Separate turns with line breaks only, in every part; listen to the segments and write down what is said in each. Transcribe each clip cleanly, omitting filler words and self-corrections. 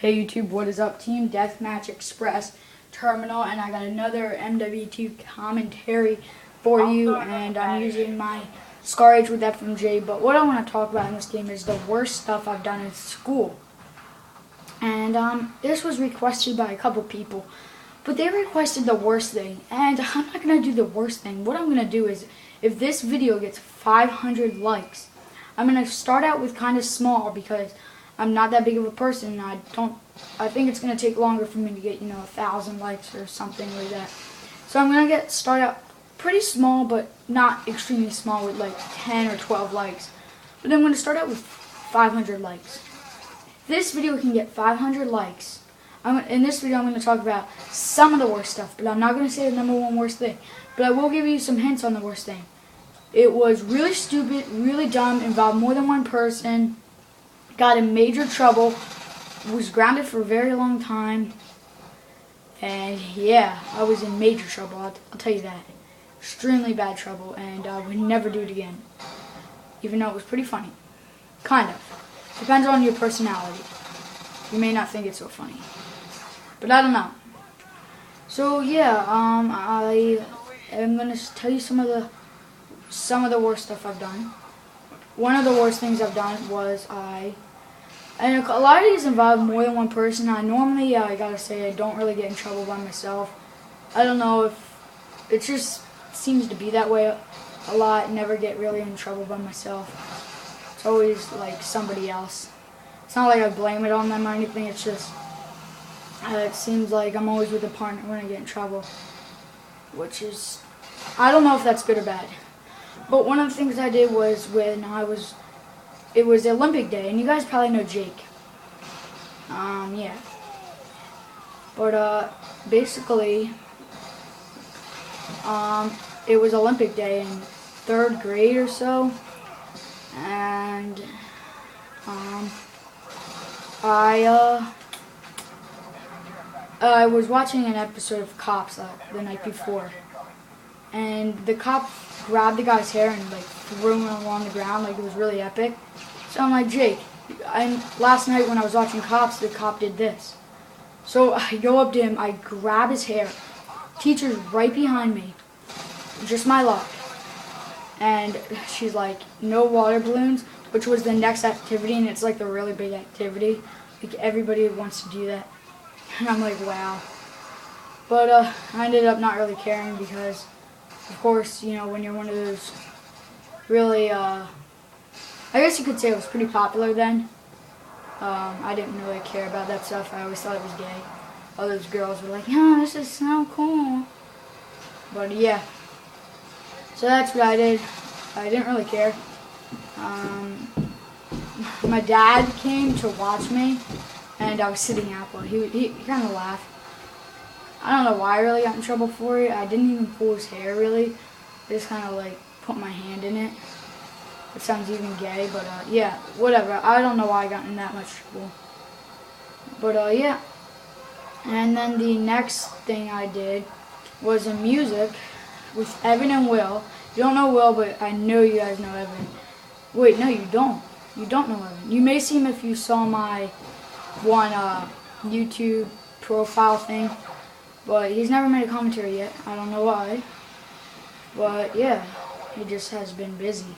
Hey YouTube, what is up? Team Deathmatch Express Terminal, and I got another MW2 commentary for you, and I'm using my Scar Age with FMJ. But what I want to talk about in this game is the worst stuff I've done in school. And this was requested by a couple people, but they requested the worst thing, and I'm not going to do the worst thing. What I'm going to do is, if this video gets 500 likes, I'm going to start out with kind of small because I'm not that big of a person. I think it's going to take longer for me to get, 1,000 likes or something like that. So I'm going to start out pretty small, but not extremely small with like 10 or 12 likes. But then I'm going to start out with 500 likes. If this video can get 500 likes, in this video I'm going to talk about some of the worst stuff, but I'm not going to say the #1 worst thing. But I will give you some hints on the worst thing. It was really stupid, really dumb, involved more than one person, got in major trouble, was grounded for a very long time, and yeah, I was in major trouble, I'll tell you that. Extremely bad trouble, and I would never do it again. Even though it was pretty funny. Kind of. Depends on your personality. You may not think it's so funny. But I don't know. So yeah, I am going to tell you some of the worst stuff I've done. One of the worst things I've done was and a lot of these involve more than one person. I normally, I gotta say, I don't really get in trouble by myself. I don't know if it just seems to be that way a lot. Never get really in trouble by myself. It's always like somebody else. It's not like I blame it on them or anything. It's just it seems like I'm always with a partner when I get in trouble, which is, I don't know if that's good or bad. But one of the things I did was when it was Olympic Day, and you guys probably know Jake. Yeah. But, basically, it was Olympic Day in 3rd grade or so, and, I was watching an episode of Cops the night before, and the cop grabbed the guy's hair and like threw him along the ground, like it was really epic. So I'm like, Jake, and last night when I was watching Cops, the cop did this. So I go up to him, I grab his hair, teacher's right behind me, just my luck. And she's like, no water balloons, which was the next activity, and it's like the really big activity. Like everybody wants to do that. And I'm like, wow. But I ended up not really caring because, of course, when you're one of those really, I guess you could say it was pretty popular then. I didn't really care about that stuff. I always thought it was gay. All those girls were like, oh, this is so cool. But yeah. So that's what I did. I didn't really care. My dad came to watch me, and I was sitting out, but he kind of laughed. I don't know why I really got in trouble for it. I didn't even pull his hair, really. I just kind of, like, put my hand in it. It sounds even gay, but, yeah, whatever. I don't know why I got in that much trouble. But, yeah. And then the next thing I did was in music with Evan and Will. You don't know Will, but I know you guys know Evan. Wait, no, you don't. You don't know Evan. You may see him if you saw my one YouTube profile thing. But he's never made a commentary yet. I don't know why. But yeah, he just has been busy.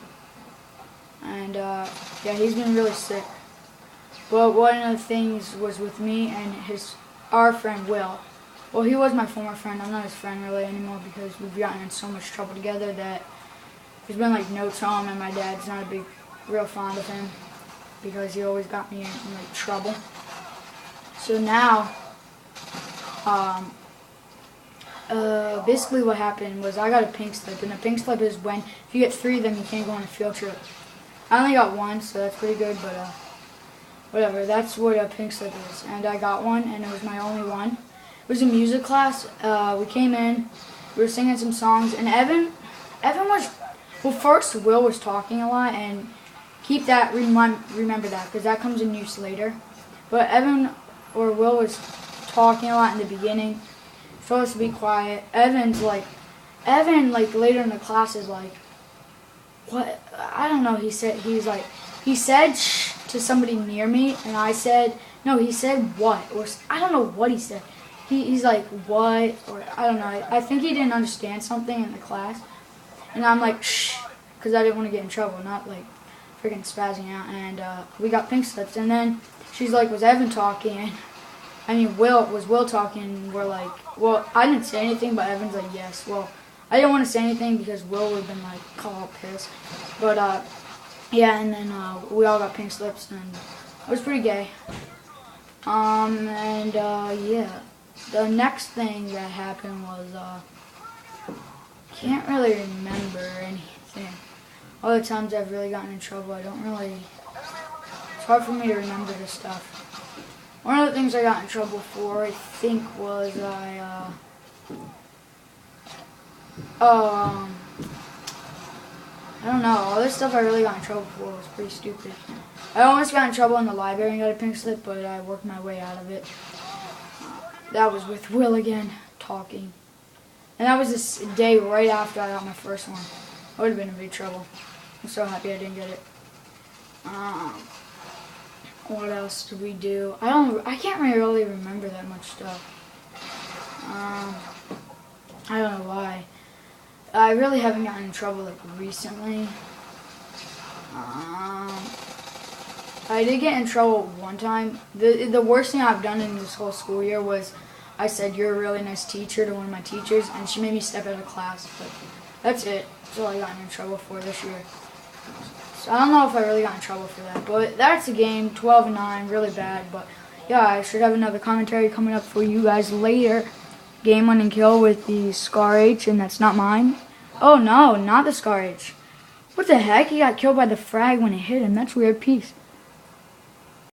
And yeah, he's been really sick. But one of the things was with me and our friend Will. Well, he was my former friend. I'm not his friend really anymore because we've gotten in so much trouble together that there's been like no time, and my dad's not real fond of him because he always got me in like trouble. So now, basically what happened was I got a pink slip, and a pink slip is when if you get 3 of them, you can't go on a field trip. I only got 1, so that's pretty good, but whatever, that's what a pink slip is. And I got 1, and it was my only one. It was a music class. We came in, we were singing some songs, and Evan was, well, first Will was talking a lot, and keep that, remember that, because that comes in use later. But Will was talking a lot in the beginning. Supposed to be quiet. Evan later in the class is like, what? I don't know. He said shh to somebody near me, and I said No, he said what, or I don't know what he said. He's like, what, or I don't know. I think he didn't understand something in the class. And I'm like, shh, because I didn't want to get in trouble, not like freaking spazzing out. And we got pink slips. And then she's like, was Evan talking? And I mean, Will talking? And we're like, well, I didn't say anything, but Evan's like, yes. Well, I didn't want to say anything because Will would have been like, all pissed. But yeah, and then we all got pink slips, and it was pretty gay. Yeah, the next thing that happened was, can't really remember anything. All the times I've really gotten in trouble, I don't really, it's hard for me to remember this stuff. One of the things I got in trouble for, I think, was I don't know. All this stuff I really got in trouble for was pretty stupid. I almost got in trouble in the library and got a pink slip, but I worked my way out of it. That was with Will again, talking. And that was this day right after I got my first one. I would have been in big trouble. I'm so happy I didn't get it. What else did we do? I can't really remember that much stuff. I don't know why. I really haven't gotten in trouble like recently. I did get in trouble one time. The worst thing I've done in this whole school year was I said, "You're a really nice teacher" to one of my teachers, and she made me step out of class. But that's it. That's all I got in trouble for this year. So I don't know if I really got in trouble for that. But that's a game, 12-9, really bad. But yeah, I should have another commentary coming up for you guys later. Game-winning kill with the Scar H, and that's not mine. Oh no, not the Scar H. What the heck? He got killed by the frag when it hit him. That's weird. Peace.